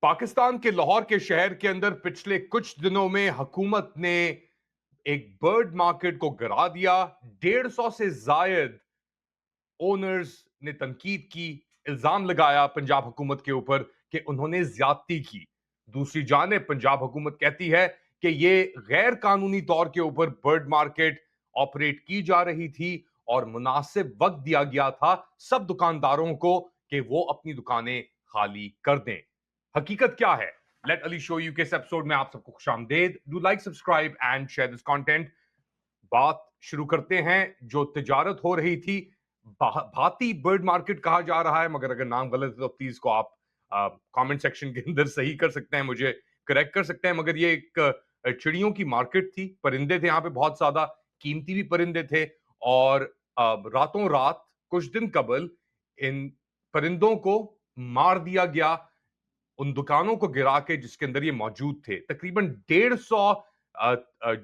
पाकिस्तान के लाहौर के शहर के अंदर पिछले कुछ दिनों में हुकूमत ने एक बर्ड मार्केट को गिरा दिया। 150 से जायद ओनर्स ने तनकीद की, इल्जाम लगाया पंजाब हुकूमत के ऊपर कि उन्होंने ज्यादती की। दूसरी जानिब पंजाब हुकूमत कहती है कि ये गैर कानूनी तौर के ऊपर बर्ड मार्केट ऑपरेट की जा रही थी और मुनासिब वक्त दिया गया था सब दुकानदारों को कि वो अपनी दुकानें खाली कर दें। हकीकत क्या है? लेट अली शो यू के इस एपिसोड में आप सबको खुशामदेद। Do like, subscribe and share this content. बात शुरू करते हैं। जो तिजारत हो रही थी, भाती बर्ड मार्केट कहा जा रहा है, मगर अगर नाम गलत है तो प्लीज को आप कमेंट सेक्शन के अंदर सही कर सकते हैं, मुझे करेक्ट कर सकते हैं। मगर ये एक चिड़ियों की मार्केट थी, परिंदे थे यहाँ पे, बहुत ज्यादा कीमती भी परिंदे थे। और रातों रात कुछ दिन कबल इन परिंदों को मार दिया गया उन दुकानों को गिरा के जिसके अंदर ये मौजूद थे। तकरीबन 150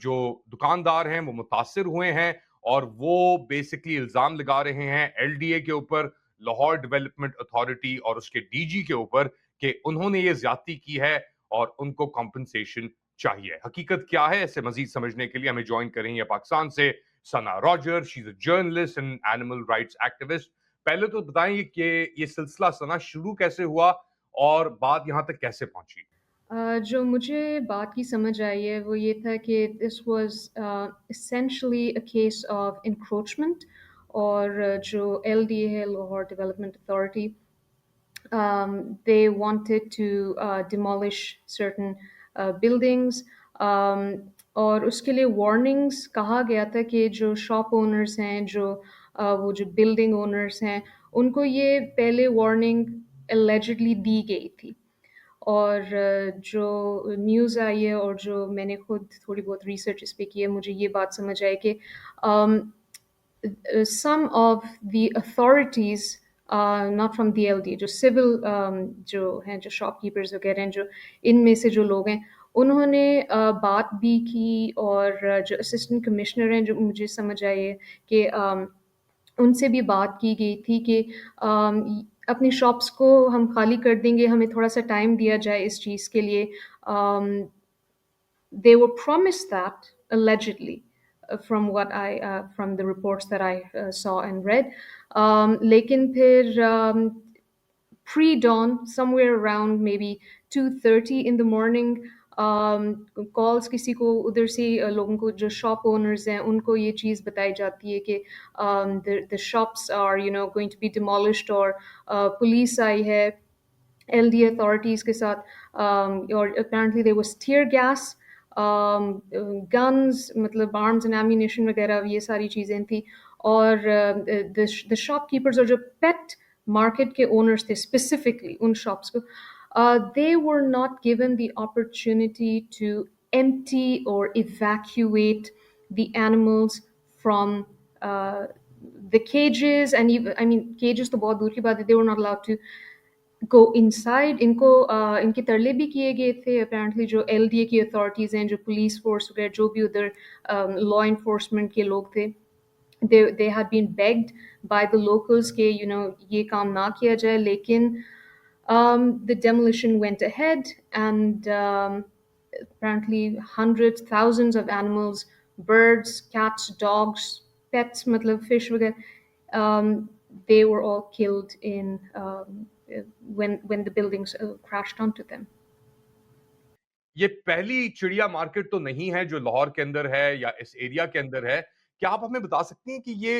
जो दुकानदार हैं वो मुतासिर हुए हैं और वो बेसिकली इल्जाम लगा रहे हैं एलडीए के ऊपर, लाहौर डेवलपमेंट अथॉरिटी और उसके डीजी के ऊपर कि उन्होंने ये ज्यादती की है और उनको कॉम्पनसेशन चाहिए। हकीकत क्या है, इसे मजीद समझने के लिए हमें ज्वाइन करेंगे पाकिस्तान से Sana Roger. She is a journalist and animal rights activist. पहले तो बताएंगे कि ये सिलसिला सना शुरू कैसे हुआ और बात यहां तक कैसे पहुंची। जो मुझे बात की समझ आई है वो ये था कि this was essentially a case of encroachment. और जो एलडीए है, Lahore development authority, they wanted to demolish certain buildings. और उसके लिए वार्निंग्स कहा गया था कि जो शॉप ओनर्स हैं, जो वो जो बिल्डिंग ओनर्स हैं, उनको ये पहले वार्निंग एलिजिडली दी गई थी। और जो न्यूज़ आई है और जो मैंने खुद थोड़ी बहुत रिसर्च इस पे की है, मुझे ये बात समझ आई कि some of the authorities, not from DLD, जो सिविल जो हैं, जो शॉपकीपर्स वगैरह हैं, जो इनमें से जो लोग हैं, उन्होंने बात भी की। और जो असिस्टेंट कमिश्नर हैं, जो मुझे समझ आई है कि उनसे भी बात की गई थी कि अपनी शॉप्स को हम खाली कर देंगे, हमें थोड़ा सा टाइम दिया जाए इस चीज़ के लिए। They were promised that allegedly, from the reports that I saw and read. लेकिन फिर pre-dawn, somewhere around maybe 2:30 in the morning, calls किसी को उधर से लोगों को, जो शॉप ओनर्स हैं, उनको ये चीज़ बताई जाती है कि the shops are going to be demolished। और पुलिस आई है एलडी अथॉरिटीज़ के साथ। और apparently there was tear gas, guns, मतलब आर्म्स एंड एम्यूनेशन वगैरह, ये सारी चीज़ें थी। और द शॉपकीपर्स और जो पेट मार्केट के ओनर्स थे, स्पेसिफिकली उन शॉप्स को, they were not given the opportunity to empty or evacuate the animals from the cages. And even, I mean, cages तो बहुत दूर की बात है, they were not allowed to go inside। इनको इनके तरले भी किए गए थे अपेरेंटली, जो एलडीए की अथॉरिटीज़ हैं, जो पुलिस फोर्स वगैरह, जो भी उधर लॉ इन्फोर्समेंट के लोग थे, they had been begged by the locals कि ये काम ना किया जाए। लेकिन the demolition went ahead, and apparently hundreds, thousands of animals, birds, cats, dogs, pets, मतलब fish वगैरह, they were all killed in when the buildings crashed onto them. ये पहली चिड़िया मार्केट तो नहीं है जो लाहौर के अंदर है या इस एरिया के अंदर है। क्या आप हमें बता सकती हैं कि ये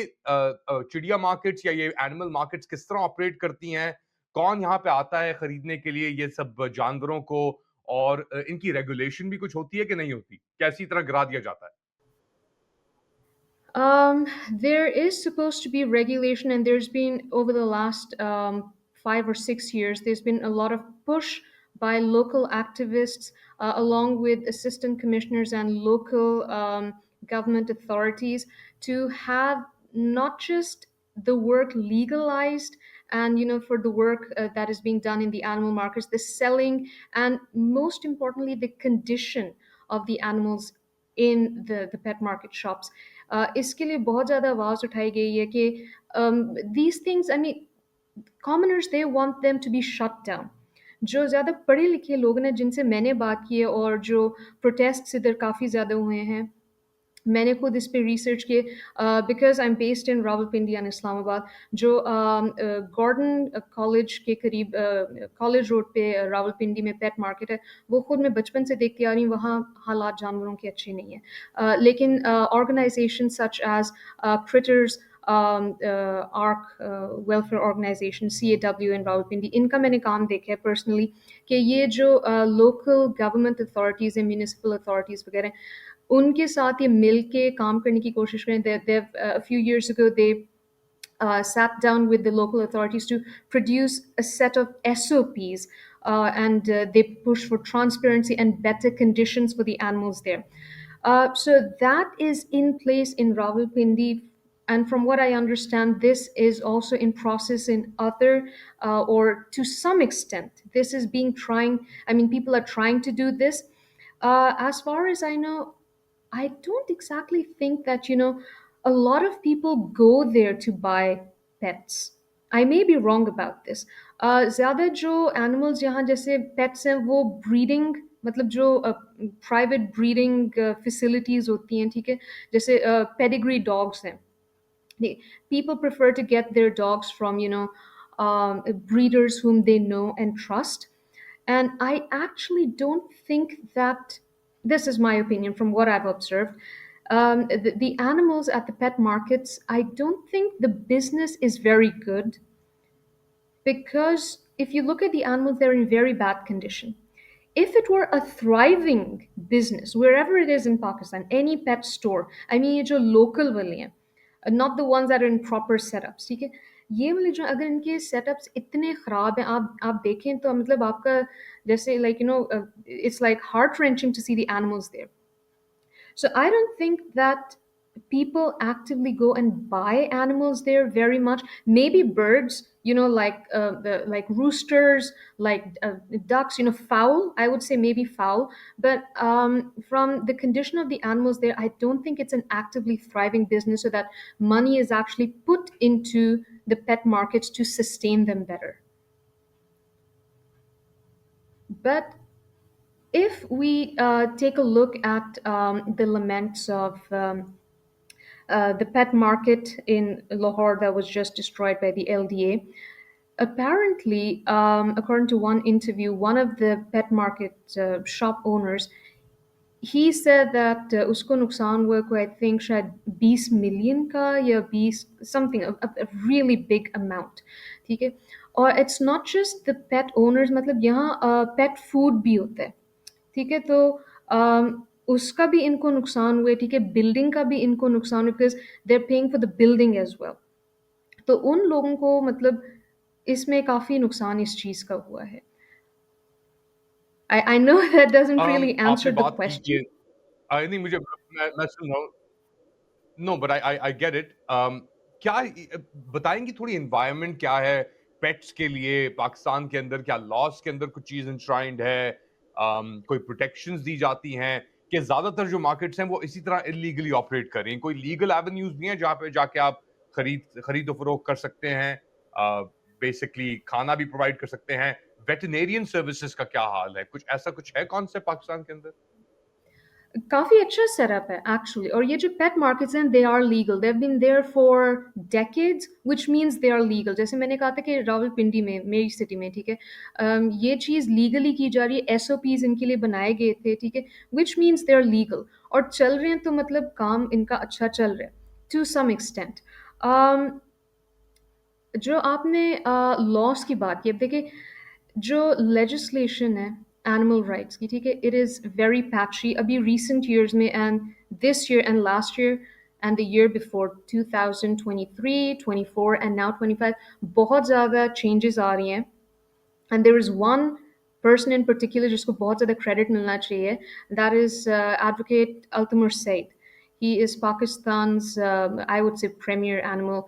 चिड़िया मार्केट्स या ये एनिमल मार्केट्स किस तरह ऑपरेट करती हैं? कौन यहाँ पे आता है खरीदने के लिए ये सब जानवरों को? और इनकी रेगुलेशन भी कुछ होती है कि नहीं होती? कैसी तरह गिरा दिया जाता है? There is supposed to be regulation, and there's been, over the last 5 or 6 years, there's been a lot of push by local activists, along with assistant commissioners and local government authorities, to have not just the work legalized, and for the work that is being done in the animal markets, the selling, and most importantly, the condition of the animals in the pet market shops। इसके लिए बहुत ज़्यादा आवाज़ उठाई गई है कि these things, I mean, commoners, they want them to be shut down, जो ज़्यादा पढ़े लिखे लोग हैं जिनसे मैंने बात की है और जो प्रोटेस्ट इधर काफ़ी ज़्यादा हुए हैं, मैंने खुद इस पे रिसर्च किए, because I am based in Rawalpindi and Islamabad. जो गॉर्डन कॉलेज के करीब कॉलेज रोड पे रावलपिंडी में पेट मार्केट है, वो खुद मैं बचपन से देखती आ रही हूँ, वहाँ हालात जानवरों के अच्छे नहीं हैं। लेकिन organization such as critters, ark welfare organization, CAW in Rawalpindi, इनका मैंने काम देखा है पर्सनली, कि ये जो लोकल गवर्नमेंट अथॉरिटीज़ हैं, म्यूनिसिपल अथॉरिटीज़ वगैरह, उनके साथ ये मिल के काम करने की कोशिश करें। A few years ago they sat down with the local authorities to produce a set of SOPs, and they push for transparency and better conditions for the animals there. So that is in place in Rawalpindi, and from what I understand, this is also in process in other, or to some extent, this is being trying. I mean, people are trying to do this. As far as I know, I don't exactly think that, a lot of people go there to buy pets. I may be wrong about this. ज़्यादा जो animals यहाँ जैसे pets हैं, वो breeding, मतलब जो private breeding facilities होती हैं, ठीक है, जैसे pedigree dogs हैं, people prefer to get their dogs from, breeders whom they know and trust. And I actually don't think that, this is my opinion from what I've observed, the animals at the pet markets, I don't think the business is very good, because if you look at the animals, they're in very bad condition. If it were a thriving business, wherever it is in Pakistan, any pet store, I mean, ये जो local वाले हैं, not the ones that are in proper setups, ठीक है, ये वाले जो अगर इनके setups इतने खराब हैं, आप देखें तो मतलब आपका जैसे it's like heart wrenching to see the animals there. So I don't think that people actively go and buy animals there very much. Maybe birds, like like roosters, like ducks, fowl. I would say maybe fowl. But from the condition of the animals there, I don't think it's an actively thriving business, so that money is actually put into the pet markets to sustain them better. But if we take a look at the laments of the pet market in Lahore that was just destroyed by the LDA. Apparently, according to one interview, one of the pet market shop owners, he said that उसको नुकसान हुआ कोई, I think शायद 20 million का या 20 something, a really big amount, ठीक है। और it's not just the pet owners, मतलब यहाँ pet food भी होता है, ठीक है। तो उसका भी इनको नुकसान हुआ है, ठीक है, बिल्डिंग का भी इनको नुकसान हुआ, because they are paying for the building as well. तो उन लोगों को मतलब इसमें काफ़ी नुकसान इस चीज़ का हुआ है। I know that doesn't really आपने answer the बात की कि question. नहीं, मुझे मैं सुन रहा हूँ। No, but I get it. क्या बताएंगी थोड़ी एनवायरनमेंट क्या है पेट्स के लिए पाकिस्तान के अंदर? क्या लॉस के अंदर कुछ चीज इंश्राइंड है? कोई प्रोटेक्शंस दी जाती हैं कि ज्यादातर जो मार्केट्स हैं वो इसी तरह इलीगली ऑपरेट कर रही हैं? कोई लीगल एवेन्यूज भी हैं जहाँ पे जाके आप खरीदो फरोख्त कर सकते हैं, बेसिकली खाना भी प्रोवाइड कर सकते हैं? वेटरनेरियन सर्विसेज का क्या हाल है? कुछ ऐसा कुछ है कॉन्सेप्ट पाकिस्तान के अंदर? काफ़ी अच्छा सेटअप है एक्चुअली, और ये जो पेट मार्केट्स हैं they are legal, they have been there for decades, which means they are legal. जैसे मैंने कहा था कि रावलपिंडी में, मेरी सिटी में, ठीक है, ये चीज़ लीगली की जा रही है, SOPs इनके लिए बनाए गए थे, ठीक है, which means they are legal, और चल रहे हैं, तो मतलब काम इनका अच्छा चल रहा है टू सम एक्सटेंट। जो आपने लॉस की बात की, अब देखिए जो लेजिस्लेशन है एनिमल राइट्स की, ठीक है, इट इज़ वेरी पैची। अभी रिसेंट ईयर्स में, and this year and last year and the year before 2023, 24 एंड नाउ 25, बहुत ज़्यादा चेंजेस आ रही हैं। And there is one person in particular जिसको बहुत ज़्यादा क्रेडिट मिलना चाहिए, that is advocate Altamur Said. He is Pakistan's, I would say, premier animal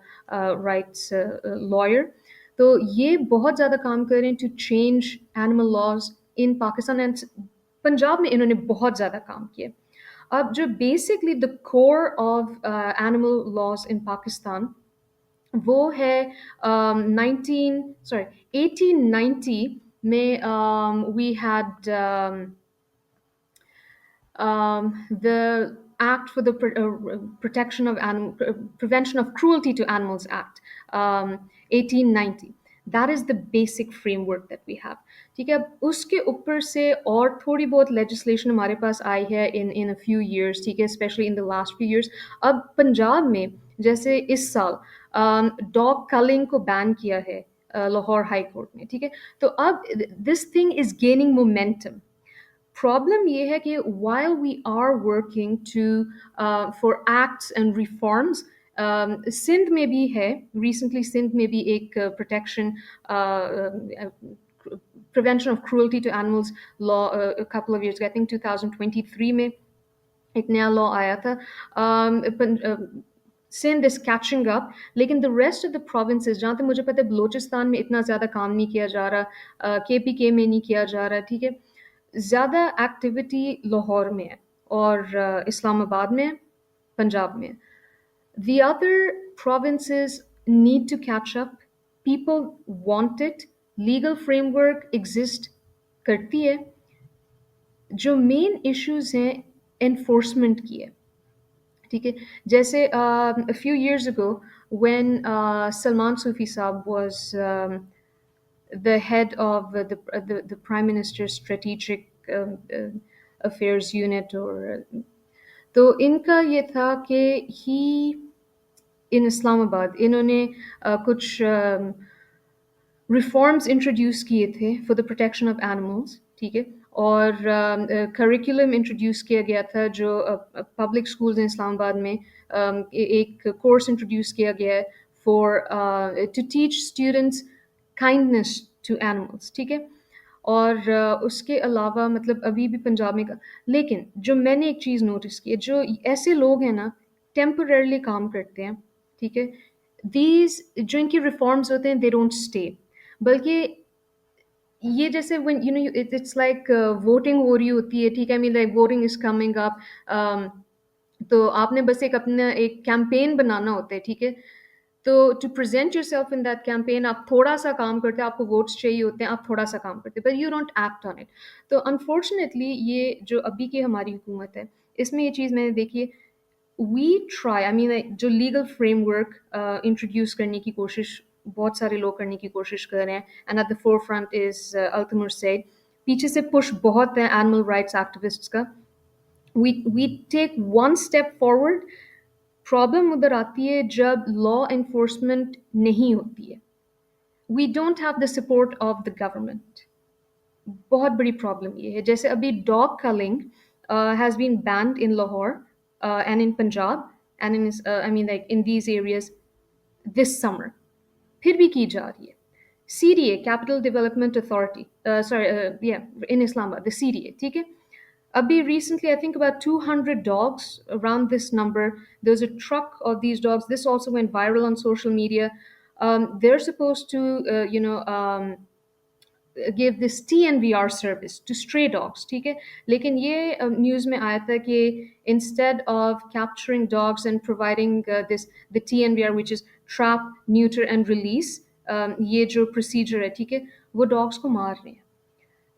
rights lawyer. तो ये बहुत ज़्यादा काम कर रहे हैं to change animal laws in Pakistan, and Punjab में इन्होंने बहुत ज़्यादा काम किया। अब जो basically the core of animal laws in Pakistan, वो है 1890 में we had the Act for the Protection of Prevention of Cruelty to Animals Act, 1890. That is the basic framework that we have. ठीक है, अब उसके ऊपर से और थोड़ी बहुत legislation हमारे पास आई है in a few years, ठीक है, especially in the last few years. अब पंजाब में जैसे इस साल डॉग कलिंग को बैन किया है लाहौर हाई कोर्ट ने, ठीक है. तो अब this thing is gaining momentum. Problem ये है कि while we are working to for acts and reforms, Sindh में भी है, recently सिंध में भी एक protection prevention of cruelty to animals law a couple of years ago, I think 2023 में एक नया लॉ आया था. सिंध इज कैचिंग अप, लेकिन the rest of the provinces, जहाँ तक मुझे पता है बलोचिस्तान में इतना ज़्यादा काम नहीं किया जा रहा, KPK में नहीं किया जा रहा, ठीक है. ज़्यादा एक्टिविटी लाहौर में है और इस्लामाबाद में है, पंजाब में है. The other provinces need to catch up. People want it. Legal framework exist करती है. जो मेन इश्यूज हैं एनफोर्समेंट की है, ठीक है. जैसे a few years ago when Salman Sufi Saab was the head of the Prime Minister's Strategic Affairs Unit, or तो इनका ये था कि ही इन इस्लामाबाद इन्होंने कुछ रिफॉर्म्स इंट्रोड्यूस किए थे for the protection of animals, ठीक है. और करिकुलम इंट्रोड्यूस किया गया था जो पब्लिक स्कूल्स in इस्लामाबाद में एक कोर्स इंट्रोड्यूस किया गया है for to teach students kindness to animals, ठीक है. और उसके अलावा मतलब अभी भी पंजाब में लेकिन जो मैंने एक चीज़ नोटिस की है, जो ऐसे लोग हैं ना टेम्पररली काम करते हैं, ठीक है. दीज जो इनकी रिफॉर्म्स होते हैं दे डोंट स्टे, बल्कि ये जैसे when you know it's like voting हो रही होती है, ठीक है. आई mean like voting is coming up, तो आपने बस एक अपना एक कैंपेन बनाना होता है, ठीक है. तो to present yourself in that campaign आप थोड़ा सा काम करते हैं, आपको वोट्स चाहिए होते हैं, आप थोड़ा सा काम करते हैं, but you don't act on it. तो अनफॉर्चुनेटली ये जो अभी की हमारी हुकूमत है, इसमें ये चीज़ मैंने देखी है. वी ट्राई, आई मीन जो लीगल फ्रेमवर्क इंट्रोड्यूस करने की कोशिश बहुत सारे लोग करने की कोशिश कर रहे हैं, and at the forefront is Altamur Saeed. पीछे से पुश बहुत है एनिमल राइट्स एक्टिविस्ट्स का. we take one step forward. Problem उधर आती है जब लॉ एनफोर्समेंट नहीं होती है. We don't have the support of the government. बहुत बड़ी प्रॉब्लम ये है. जैसे अभी dog culling has been banned in Lahore and in Punjab and in I mean like in these areas this summer, फिर भी की जा रही है. CDA, Capital Development Authority, in Islamabad, the CDA, ठीक है. Abhi recently, I think about 200 dogs, around this number. There's a truck of these dogs. This also went viral on social media. They're supposed to, give this TNVR service to stray dogs, ठीक है. लेकिन ये news में आया था कि instead of capturing dogs and providing the TNVR, which is trap, neuter and release, ये जो procedure है, ठीक है, वो dogs को मार रहे हैं.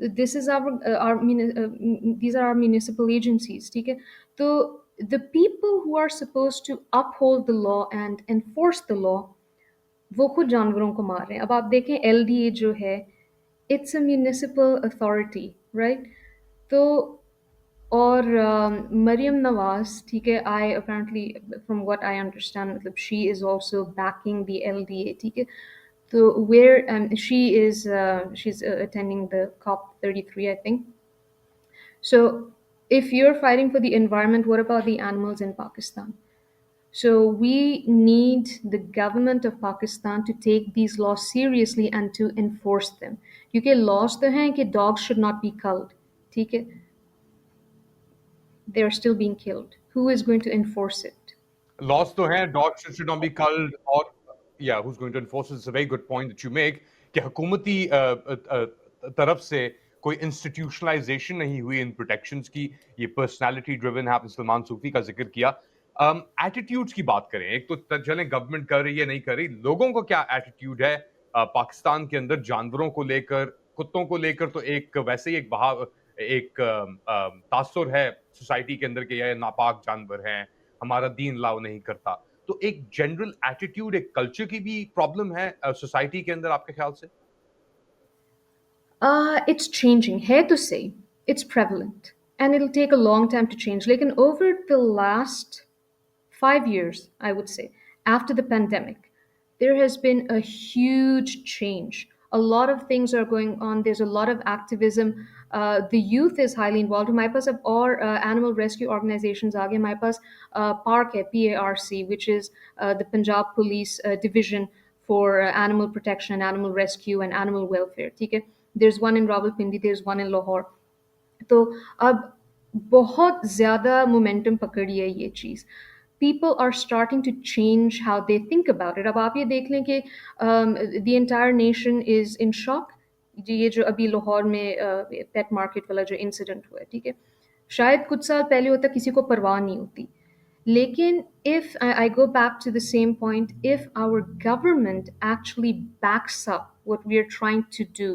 This is these are our municipal agencies, ठीक है. तो the people who are supposed to uphold the law and enforce the law, वो खुद जानवरों को मार रहे हैं. अब आप देखें LDA जो है, it's a municipal authority, right? तो और मरियम नवाज, ठीक है, I apparently from what I understand मतलब she is also backing the LDA, ठीक है. So where she is she's attending the COP33, I think. So if you're fighting for the environment, what about the animals in Pakistan? So we need the government of Pakistan to take these laws seriously and to enforce them. क्योंकि laws तो हैं कि dogs should not be culled, ठीक है? They are still being killed. Who is going to enforce it? Laws तो हैं, dogs should not be culled, और yeah, who's going to enforce it? It's a very good point that you make कि हुकूमती तरफ से कोई institutionalisation नहीं हुई इन प्रोटेक्शंस की. ये पर्सनालिटी ड्रिवन है. आपने सलमान सूफी का जिक्र किया. एटीट्यूड्स की बात करें, एक तो चलें गवर्नमेंट कर रही है नहीं कर रही, लोगों को क्या एटीट्यूड है पाकिस्तान के अंदर जानवरों को लेकर, कुत्तों को लेकर तो एक वैसे ही एक बहाव एक तासुर है सोसाइटी के अंदर कि ये नापाक जानवर हैं, हमारा दीन अलाउ नहीं करता। तो एक जनरल एटीट्यूड, एक कल्चर की भी प्रॉब्लम है सोसाइटी के अंदर आपके ख्याल से? It's changing. Here to say, it's prevalent, and it'll take a long time to change. Like, in over the last 5 years, I would say, after the pandemic, there has been a huge change. A lot of things are going on. There's a lot of activism. The youth is highly involved. My pass or animal rescue organizations aage. My pass PARC hai, PARC, which is the Punjab Police Division for animal protection and animal rescue and animal welfare. ठीक है? There's one in Rawalpindi, there's one in Lahore. तो अब बहुत ज़्यादा momentum पकड़ी है ये चीज़। People are starting to change how they think about it. अब आप ये देख लें कि the entire nation is in shock। ये जो अभी लाहौर में पेट मार्केट वाला जो इंसिडेंट हुआ है, ठीक है, शायद कुछ साल पहले होता किसी को परवाह नहीं होती, लेकिन if I go back to the same point, if our government actually backs up what we are trying to do,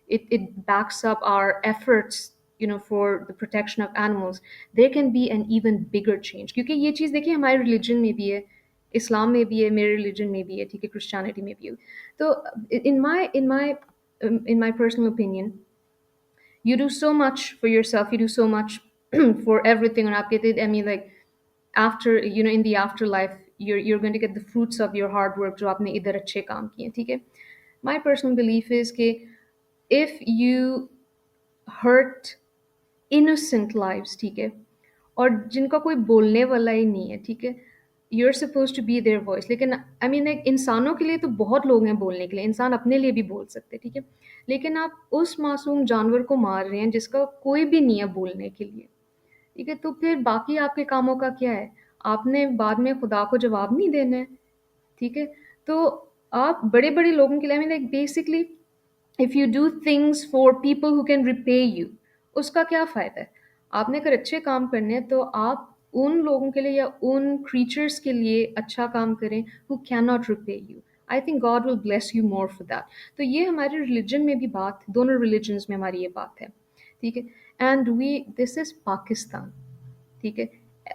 it backs up our efforts, you know, for the protection of animals, there can be an even bigger change. क्योंकि ये चीज़ देखिए हमारे religion में भी है, इस्लाम में भी है, मेरे रिलीजन में भी है, ठीक है, क्रिश्चियनिटी में भी है। तो in my personal opinion, you do so much for yourself, you do so much for everything, और आप कहते हैं, I mean, like, after, you know, in the afterlife, you're going to get the fruits of your hard work जो आपने इधर अच्छे काम किए, ठीक है। My personal belief is कि if you hurt innocent lives, ठीक है, और जिनका कोई बोलने वाला ही नहीं है, ठीक है, you're supposed to be their voice। लेकिन I mean, like, इंसानों के लिए तो बहुत लोग हैं बोलने के लिए, इंसान अपने लिए भी बोल सकते हैं, ठीक है, लेकिन आप उस मासूम जानवर को मार रहे हैं जिसका कोई भी नहीं है बोलने के लिए, ठीक है, तो फिर बाकी आपके कामों का क्या है? आपने बाद में खुदा को जवाब नहीं देना है, ठीक है? तो आप बड़े-बड़े लोगों के लिए, आई mean, like, basically if you do things for people who can repay you, उसका क्या फ़ायदा है? आपने अगर अच्छे काम करने हैं तो आप उन लोगों के लिए या उन क्रीचर्स के लिए अच्छा काम करें who can not repay you. I think God will bless you more for that. तो ये हमारे रिलीजन में भी बात, दोनों रिलीजन्स में हमारी ये बात है, ठीक है? And we this is Pakistan, ठीक है?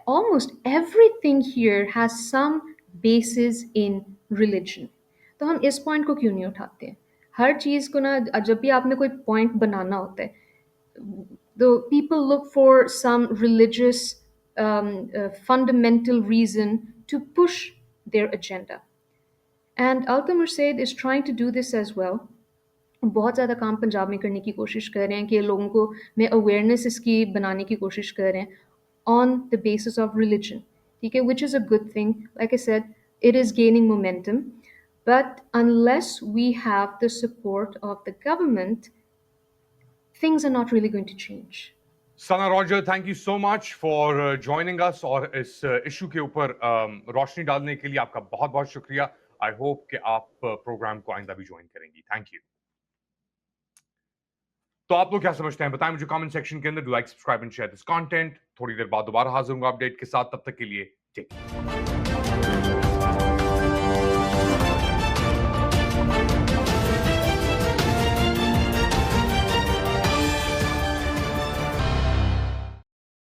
Almost everything here has some basis in religion। तो हम इस पॉइंट को क्यों नहीं उठाते हैं? हर चीज़ को ना, जब भी आपने कोई पॉइंट बनाना होता है, the people look for some religious fundamental reason to push their agenda, and Altamir Said is trying to do this as well। बहुत ज़्यादा काम पंजाब में करने की कोशिश कर रहे हैं कि लोगों को में अवेयरनेस इसकी बनाने की कोशिश कर रहे हैं on the basis of religion, ठीक है, which is a good thing। Like I said, it is gaining momentum, but unless we have the support of the government, things are not really going to change। Sana Roger, thank you so much for joining us और इस issue के ऊपर रोशनी डालने के लिए आपका बहुत बहुत शुक्रिया। आई होप कि आप प्रोग्राम को आइंदा भी ज्वाइन करेंगी। Thank you. तो आप लोग क्या समझते हैं बताएं मुझे कमेंट सेक्शन के अंदर। Do like, subscribe and share this content. थोड़ी देर बाद दोबारा हाजिर होऊंगा अपडेट के साथ, तब तक के लिए टेक केयर।